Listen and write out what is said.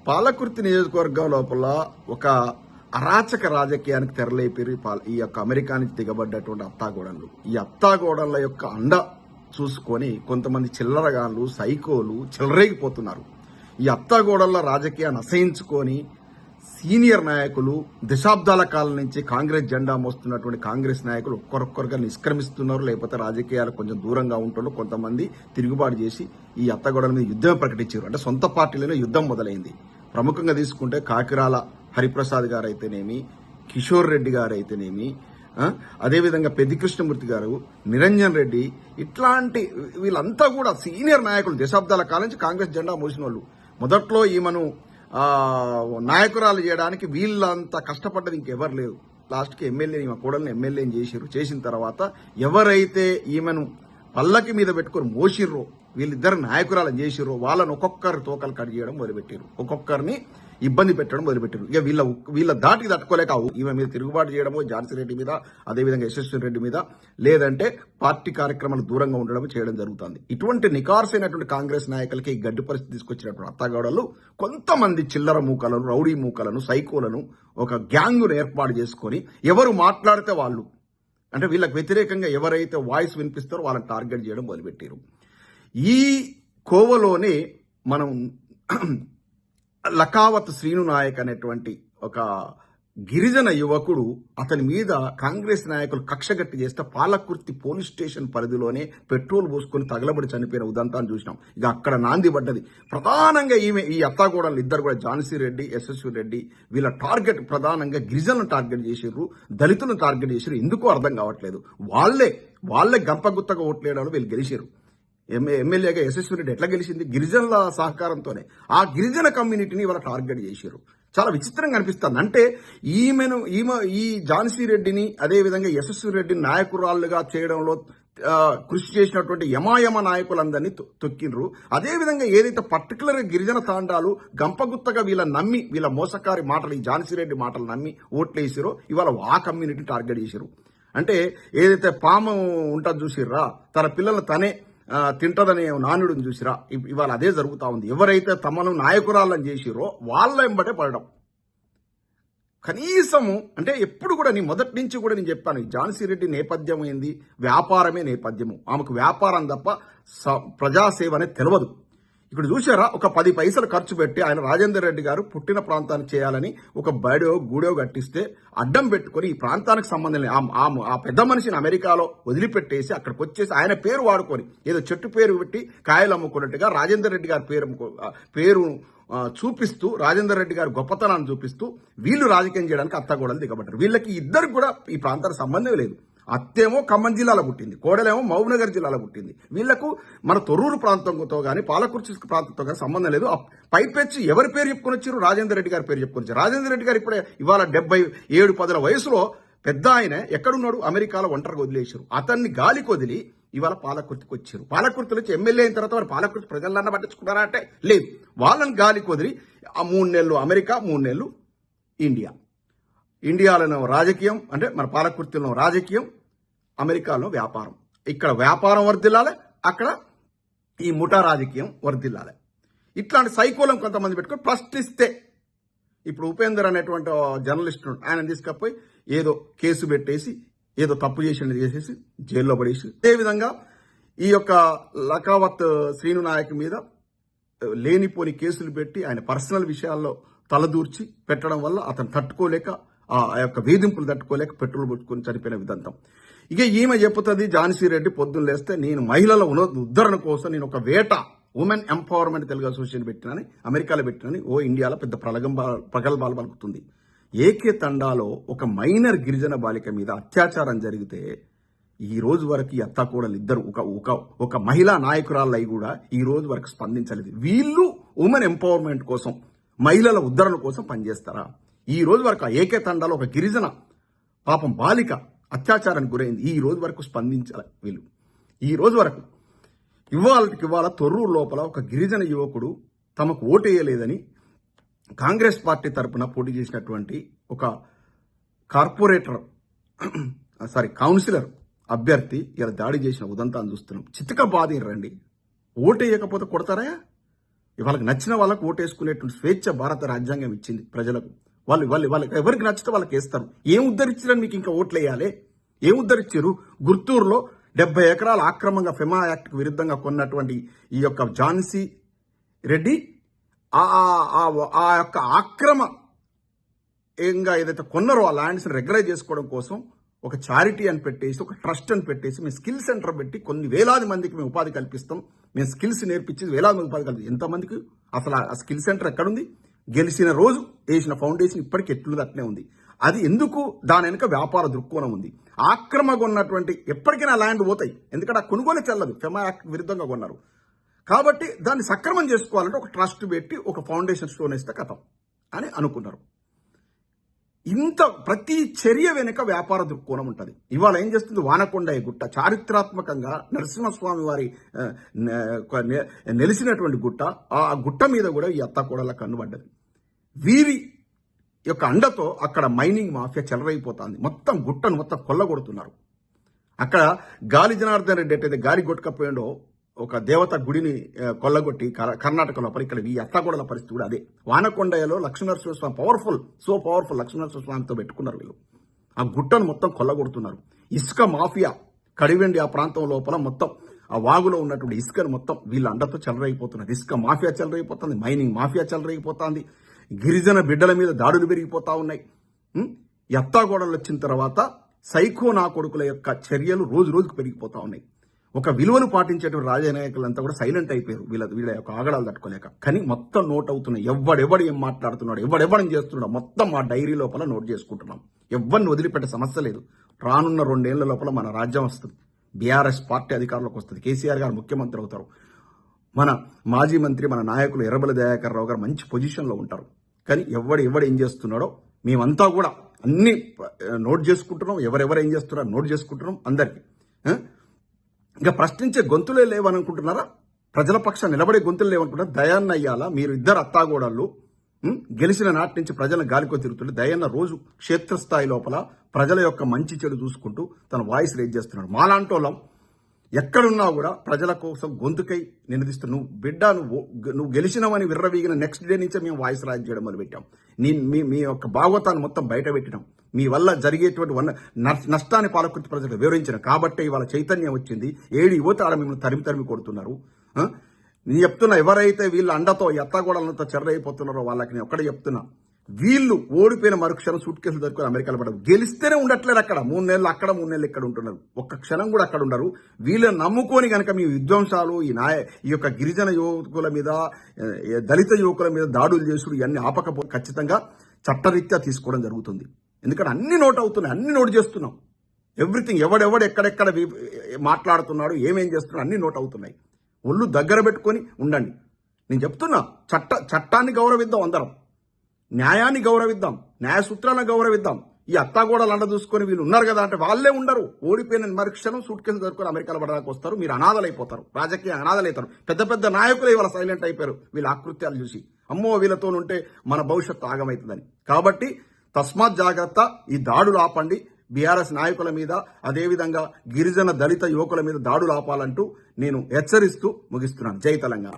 పాలకుర్తి నియోజకవర్గం లోపల ఒక అరాచక రాజకీయానికి తెరలేపి ఈ యొక్క అమెరికా నుంచి దిగబడ్డటువంటి అత్తాగోడన్లు. ఈ అత్తాగోడన్ల యొక్క అండ చూసుకొని కొంతమంది చిల్లరగాళ్ళు సైకోలు చెలరేగిపోతున్నారు. ఈ అత్తాగోడన్ల రాజకీయాన్ని అసహించుకొని సీనియర్ నాయకులు దశాబ్దాల కాలం నుంచి కాంగ్రెస్ జెండా మోస్తున్నటువంటి కాంగ్రెస్ నాయకులు ఒక్కొక్కరుగా నిష్క్రమిస్తున్నారు. లేకపోతే రాజకీయాలు కొంచెం దూరంగా ఉంటున్నారు. కొంతమంది తిరుగుబాటు చేసి ఈ అత్తగోడల మీద యుద్ధం ప్రకటించారు. అంటే సొంత పార్టీలోనే యుద్ధం మొదలైంది. ప్రముఖంగా తీసుకుంటే కాకిరాల హరిప్రసాద్ గారు అయితేనేమి, కిషోర్ రెడ్డి గారు అయితేనేమి, అదేవిధంగా పెద్ది కృష్ణమూర్తి గారు, నిరంజన్ రెడ్డి, ఇట్లాంటి వీళ్ళంతా కూడా సీనియర్ నాయకులు దశాబ్దాల కాలం నుంచి కాంగ్రెస్ జెండా మోసిన వాళ్ళు. మొదట్లో ఈమెను నాయకురాలు చేయడానికి వీళ్ళంతా కష్టపడ్డది ఇంకెవరు లేదు. లాస్ట్కి ఎమ్మెల్యే ఈమె కోడల్ని ఎమ్మెల్యేని చేసిన తర్వాత ఎవరైతే ఈమెను పల్లకి మీద పెట్టుకుని మోసిర్రో వీళ్ళిద్దరు నాయకురాలను చేసిర్రో వాళ్ళని ఒక్కొక్కరు తోకలు కట్ చేయడం మొదలుపెట్టారు. ఒక్కొక్కరిని ఇబ్బంది పెట్టడం మొదలుపెట్టారు. ఇక వీళ్ళ దాటికి తట్టుకోలేక ఈమె మీద తిరుగుబాటు చేయడము, ఝాన్సీ రెడ్డి మీద, అదేవిధంగా యశస్వి రెడ్డి మీద, లేదంటే పార్టీ కార్యక్రమాలు దూరంగా ఉండడం చేయడం జరుగుతుంది. ఇటువంటి నికార్సైనటువంటి కాంగ్రెస్ నాయకులకి ఈ గడ్డి పరిస్థితి తీసుకొచ్చినటువంటి అత్తగాడలు కొంతమంది చిల్లర మూకలను, రౌడీ మూకలను, సైకోలను ఒక గ్యాంగును ఏర్పాటు చేసుకొని ఎవరు మాట్లాడితే వాళ్ళు, అంటే వీళ్ళకి వ్యతిరేకంగా ఎవరైతే వాయిస్ వినిపిస్తారో వాళ్ళని టార్గెట్ చేయడం మొదలుపెట్టారు. ఈ కోవలోనే మనం లకావత్ శ్రీను నాయక్ అనేటువంటి ఒక గిరిజన యువకుడు, అతని మీద కాంగ్రెస్ నాయకులు కక్షగట్టి చేస్తే పాలకుర్తి పోలీస్ స్టేషన్ పరిధిలోనే పెట్రోల్ పోసుకొని తగలబడి చనిపోయిన ఉదంతాన్ని చూసినాం. ఇక అక్కడ నాంది పడ్డది. ప్రధానంగా ఈ అత్తాగోడలు ఇద్దరు కూడా ఝాన్సీ రెడ్డి, యశస్వి రెడ్డి, వీళ్ళ టార్గెట్ ప్రధానంగా గిరిజనులను టార్గెట్ చేసిర్రు, దళితులను టార్గెట్ చేసిర్రు. ఎందుకో అర్థం కావట్లేదు. వాళ్ళే గంపగుత్తగా ఓట్లేయడంలో వీళ్ళు గెలిచారు. ఎమ్మెల్యేగా యశస్వి రెడ్డి ఎట్లా గెలిచింది? గిరిజనుల సహకారంతోనే. ఆ గిరిజన కమ్యూనిటీని ఇవాళ టార్గెట్ చేశారు. చాలా విచిత్రంగా అనిపిస్తుంది. అంటే ఈ ఝాన్సీ రెడ్డిని, అదేవిధంగా యశస్వి రెడ్డిని నాయకురాళ్లుగా చేయడంలో కృషి చేసినటువంటి యమాయమ నాయకులందరినీ తొక్కిండ్రు. అదేవిధంగా ఏదైతే పర్టికులర్ గా గిరిజన తాండాలు గంపగుత్తగా వీళ్ళ మోసకారి మాటలు, ఈ ఝాన్సీ రెడ్డి మాటలు నమ్మి ఓట్లేసారో ఇవాళ ఆ కమ్యూనిటీ టార్గెట్ చేశారు. అంటే ఏదైతే పాము ఉంటుంది చూసిర్రా, తన పిల్లలను తనే తింటదనే నానుడిని చూసిరా, ఇవాళ అదే జరుగుతా ఉంది. ఎవరైతే తమను నాయకురాలను చేసిరో వాళ్ళ వెంబడే పడడం. కనీసము అంటే ఎప్పుడు కూడా మొదటి నుంచి కూడా నేను చెప్పాను, ఝాన్సీ రెడ్డి నేపథ్యం ఏంది? వ్యాపారమే నేపథ్యము. ఆమెకు వ్యాపారం తప్ప ప్రజాసేవ అనేది తెలియదు. ఇక్కడ చూసారా, ఒక 10 పైసలు ఖర్చు పెట్టి ఆయన రాజేందర్ రెడ్డి గారు పుట్టిన ప్రాంతానికి చేయాలని ఒక గూడో కట్టిస్తే అడ్డం పెట్టుకుని ఈ ప్రాంతానికి సంబంధం లేదు ఆ పెద్ద మనిషిని అమెరికాలో వదిలిపెట్టేసి అక్కడికి వచ్చేసి ఆయన పేరు వాడుకొని ఏదో చెట్టు పేరు పెట్టి కాయలు అమ్ముకున్నట్టుగా రాజేందర్ రెడ్డి గారి పేరు చూపిస్తూ, రాజేందర్ రెడ్డి గారి గొప్పతనాన్ని చూపిస్తూ వీళ్ళు రాజకీయం చేయడానికి అత్తగోడలు దిగబడ్డారు. వీళ్ళకి ఇద్దరికి కూడా ఈ ప్రాంతానికి సంబంధం లేదు. అత్తేమో ఖమ్మం జిల్లాలో పుట్టింది, కోడలేమో మహబూబ్నగర్ జిల్లాలో పుట్టింది. వీళ్లకు మన తొర్రూరు ప్రాంతంతో కానీ పాలకుర్చి ప్రాంతంతో కానీ సంబంధం లేదు. పైపెచ్చి ఎవరి పేరు చెప్పుకొని వచ్చారు? రాజేందర్ రెడ్డి గారి పేరు చెప్పుకొని వచ్చారు. రాజేందర్ రెడ్డి గారు ఇప్పుడే ఇవాళ 77-10 వయసులో పెద్ద ఆయన ఎక్కడున్నాడు? అమెరికాలో ఒంటరిగా వదిలేశారు. అతన్ని గాలికి వదిలి ఇవాళ పాలకుర్తికి వచ్చారు. పాలకుర్తి నుంచి ఎమ్మెల్యే అయిన తర్వాత వారు పాలకుర్తి ప్రజలన్నా పట్టించుకున్నారా అంటే లేదు. వాళ్ళని గాలికి వదిలి ఆ 3 నెలలు అమెరికా, 3 నెలలు ఇండియాలో రాజకీయం, అంటే మన పాలకుర్తిలో రాజకీయం, అమెరికాలో వ్యాపారం. ఇక్కడ వ్యాపారం వర్ధిల్లాలి, అక్కడ ఈ ముఠా రాజకీయం వర్ధిల్లాలి. ఇట్లాంటి సైకోలం కొంతమంది పెట్టుకొని ప్రశ్నిస్తే, ఇప్పుడు ఉపేందర్ అనేటువంటి జర్నలిస్ట్ ఆయన తీసుకపోయి ఏదో కేసు పెట్టేసి ఏదో తప్పు చేసేసి జైల్లో పడేసి, అదేవిధంగా ఈ యొక్క లకావత్ శ్రీను నాయక్ మీద లేనిపోని కేసులు పెట్టి ఆయన పర్సనల్ విషయాల్లో తలదూర్చి పెట్టడం వల్ల అతను తట్టుకోలేక, ఆ యొక్క వేధింపులు తట్టుకోలేక పెట్రోల్ పుట్టుకొని చనిపోయిన విధంతం. ఇక ఈమె చెప్పుతుంది, ఝాన్సీ రెడ్డి పొద్దున్న లేస్తే నేను మహిళల ఉద్ధరణ కోసం నేను ఒక ఉమెన్ ఎంపవర్మెంట్ తెలుగు అసోసియేషన్ పెట్టినని, అమెరికాలో పెట్టినని ఇండియాలో పెద్ద ప్రగల్భాలు పలుకుతుంది. ఏకే తండాలో ఒక మైనర్ గిరిజన బాలిక మీద అత్యాచారం జరిగితే ఈ రోజు వరకు ఈ అత్తాకోడలు ఇద్దరు ఒక మహిళా నాయకురాళ్ళై కూడా ఈ రోజు వరకు స్పందించలేదు. వీళ్ళు ఉమెన్ ఎంపవర్మెంట్ కోసం, మహిళల ఉద్ధరణ కోసం పనిచేస్తారా? ఈ రోజు వరకు ఏకే తండాలో ఒక గిరిజన పాపం బాలిక అత్యాచారానికి గురైంది. ఈ రోజు వరకు స్పందించాలి వీళ్ళు. ఈ రోజు వరకు ఇవాళ తొర్రూరు లోపల ఒక గిరిజన యువకుడు తమకు ఓటేయలేదని కాంగ్రెస్ పార్టీ తరఫున పోటీ చేసినటువంటి ఒక కౌన్సిలర్ అభ్యర్థి ఇలా దాడి చేసిన ఉదంతాన్ని చూస్తున్నాం. చిత్తక బాధిరండి. ఓటేయకపోతే కొడతారా? వాళ్ళకి నచ్చిన వాళ్ళకు ఓటేసుకునేటువంటి స్వేచ్ఛ భారత రాజ్యాంగం ఇచ్చింది ప్రజలకు. వాళ్ళకి ఎవరికి నచ్చితే వాళ్ళకి వేస్తారు. ఏం ఉద్ధరించారని మీకు ఇంకా ఓట్లు వేయాలి? ఏం ఉద్ధరించారు? గుర్తూరులో 70 ఎకరాల ఆక్రమంగా ఫెమా యాక్ట్కు విరుద్ధంగా కొన్నటువంటి ఈ యొక్క ఝాన్సీ రెడ్డి ఆ యొక్క ఆక్రమ ఏదైతే కొన్నారో ఆ ల్యాండ్స్ని రెగ్యులైజ్ చేసుకోవడం కోసం ఒక చారిటీ అని పెట్టేసి, ఒక ట్రస్ట్ అని పెట్టేసి, మేము స్కిల్ సెంటర్ పెట్టి కొన్ని వేలాది మందికి మేము ఉపాధి కల్పిస్తాం, మేము స్కిల్స్ నేర్పించి వేలాది మంది ఉపాధి కల్పిస్తాం. ఎంతమందికి అసలు ఆ స్కిల్ సెంటర్ ఎక్కడుంది? గెలిచిన రోజు వేసిన ఫౌండేషన్ ఇప్పటికి ఎట్లు అట్నే ఉంది. అది ఎందుకు? దాని వెనుక వ్యాపార దృక్కోణం ఉంది. ఆక్రమంగా ఉన్నటువంటి ఎప్పటికైనా ల్యాండ్ పోతాయి, ఎందుకంటే ఆ కొనుగోలు చెల్లదు, ఫెమా యాక్ట్ విరుద్ధంగా కొన్నారు కాబట్టి. దాన్ని సక్రమం చేసుకోవాలంటే ఒక ట్రస్ట్ పెట్టి ఒక ఫౌండేషన్ స్టోన్ వేస్తే కథం అని అనుకున్నారు. ఇంత ప్రతి చర్య వెనుక వ్యాపార దృక్కోణం ఉంటుంది. ఇవాళ ఏం చేస్తుంది? వానకొండ గుట్ట చారిత్రాత్మకంగా నరసింహస్వామి వారి నెలిసినటువంటి గుట్ట. ఆ గుట్ట మీద కూడా ఈ అత్తాకోడళ్ళ కన్నుబడ్డది. వీరి యొక్క అండతో అక్కడ మైనింగ్ మాఫియా చెలరైపోతుంది. మొత్తం గుట్టను మొత్తం కొల్లగొడుతున్నారు. అక్కడ గాలి జనార్దన్ రెడ్డి అయితే గాలి కొట్టుకపోయిండో ఒక దేవత గుడిని కొల్లగొట్టి కర్ణాటకలో ఇక్కడ ఈ అత్తాగూడల పరిస్థితి కూడా అదే. వానకొండలో లక్ష్మీనరసింహస్వామి పవర్ఫుల్ లక్ష్మీనరసింహస్వామితో పెట్టుకున్నారు వీళ్ళు. ఆ గుట్టను మొత్తం కొల్లగొడుతున్నారు. ఇసుక మాఫియా కడివెండి ఆ ప్రాంతం లోపల మొత్తం ఆ వాగులో ఉన్నటువంటి ఇసుకను మొత్తం వీళ్ళ అండతో చెలరైపోతున్నారు. ఇసుక మాఫియా చెలరైపోతుంది, మైనింగ్ మాఫియా చెలరైపోతుంది, గిరిజన బిడ్డల మీద దాడులు పెరిగిపోతా ఉన్నాయి. ఈ అత్తాగూడలు వచ్చిన తర్వాత సైకో నా కొడుకుల యొక్క చర్యలు రోజు రోజుకు పెరిగిపోతా ఉన్నాయి. ఒక విలువలు పాటించేటువంటి రాజకీయ నాయకులంతా కూడా సైలెంట్ అయిపోయారు వీళ్ళ యొక్క ఆగడాలు తట్టుకోలేక. కానీ మొత్తం నోట్ అవుతున్నాయి. ఎవడెవడు ఏం మాట్లాడుతున్నాడు, ఎవడెవడేం చేస్తున్నాడు మొత్తం మా డైరీ లోపల నోట్ చేసుకుంటున్నాం. ఎవరిని వదిలిపెట్టే సమస్య లేదు. రానున్న 2 ఏళ్ల లోపల మన రాజ్యం వస్తుంది, బీఆర్ఎస్ పార్టీ అధికారంలోకి వస్తుంది, కేసీఆర్ గారు ముఖ్యమంత్రి అవుతారు, మన మాజీ మంత్రి మన నాయకులు ఎర్రబెల్లి దయాకర్ రావు గారు మంచి పొజిషన్లో ఉంటారు. కానీ ఎవడు ఏం చేస్తున్నాడో మేమంతా కూడా అన్ని నోట్ చేసుకుంటున్నాం. ఎవరెవరు ఏం చేస్తున్నారో నోట్ చేసుకుంటున్నాం అందరికీ. ఇంకా ప్రశ్నించే గొంతులే లేవనుకుంటున్నారా? ప్రజల పక్షాన్ని నిలబడే గొంతులు లేవనుకుంటారా? దయాన్న అయ్యాలా మీరు ఇద్దరు అత్తాగోడళ్ళు గెలిచిన నాటి నుంచి ప్రజలను గాలికో తిరుగుతుంటే దయాన్న రోజు క్షేత్రస్థాయి లోపల ప్రజల యొక్క మంచి చెడు చూసుకుంటూ తన వాయిస్ రేజ్ చేస్తున్నాడు. మాలాంటోళ్ళం ఎక్కడున్నా కూడా ప్రజల కోసం గొంతుకై నినదిస్తూ నువ్వు గెలిచినావని విర్రవీగిన నెక్స్ట్ డే నుంచే మేము వాయిస్ రైజ్ చేయడం మొదలుపెట్టాం. మీ యొక్క భాగవతాన్ని మొత్తం బయట పెట్టినాం. మీ వల్ల జరిగేటువంటి నష్టాన్ని పాలకుర్తి ప్రజలకు వివరించిన కాబట్టి ఇవాళ చైతన్యం వచ్చింది. ఏడి యువత ఆడ మిమ్మల్ని తరిమి కొడుతున్నారు. నేను చెప్తున్నా, ఎవరైతే వీళ్ళ అండతో ఎత్తగోడలతో చెర్రైపోతున్నారో వాళ్ళకి నేను ఒక్కడే చెప్తున్నా, వీళ్ళు ఓడిపోయిన మరుక్షణం సూట్ కేసులు దొరుకుని అమెరికాలో పడదు. గెలిస్తేనే ఉండట్లేదు అక్కడ. 3 నెలలు అక్కడ 3 నెలలు ఇక్కడ ఉంటున్నారు. ఒక్క క్షణం కూడా అక్కడ ఉండరు. వీళ్ళని నమ్ముకొని కనుక మీ విధ్వంసాలు ఈ యొక్క గిరిజన యువకుల మీద, దళిత యువకుల మీద దాడులు చేసుడు ఇవన్నీ ఆపకపోతే ఖచ్చితంగా చట్టరీత్యా తీసుకోవడం జరుగుతుంది. ఎందుకంటే అన్ని నోట్ అవుతున్నాయి, అన్ని నోట్ చేస్తున్నాం. ఎవ్రీథింగ్ ఎవడెవడు ఎక్కడెక్కడ మాట్లాడుతున్నాడు, ఏమేం చేస్తున్నాడు అన్ని నోట్ అవుతున్నాయి. ఒళ్ళు దగ్గర పెట్టుకొని ఉండండి. నేను చెప్తున్నా, చట్టాన్ని గౌరవిద్దాం, అందరం న్యాయాన్ని గౌరవిద్దాం, న్యాయ సూత్రాలను గౌరవిద్దాం. ఈ అత్తాగోడలు అండ చూసుకొని వీళ్ళు ఉన్నారు కదా అంటే వాళ్ళే ఉండరు. ఓడిపోయిన మరుక్షణం సూట్ కేసులు దొరుకుని అమెరికాలో పడడానికి వస్తారు. మీరు అనాథలైపోతారు, రాజకీయ అనాథలైతారు. పెద్ద పెద్ద నాయకులు ఇవాళ సైలెంట్ అయిపోయారు వీళ్ళ ఆకృత్యాలు చూసి. అమ్మో వీళ్ళతో ఉంటే మన భవిష్యత్తు ఆగమవుతుందని. కాబట్టి తస్మాత్ జాగ్రత్త, ఈ దాడులు ఆపండి. బీఆర్ఎస్ నాయకుల మీద, అదేవిధంగా గిరిజన దళిత యువకుల మీద దాడులు ఆపాలంటూ నేను హెచ్చరిస్తూ ముగిస్తున్నాను. జై తెలంగాణ.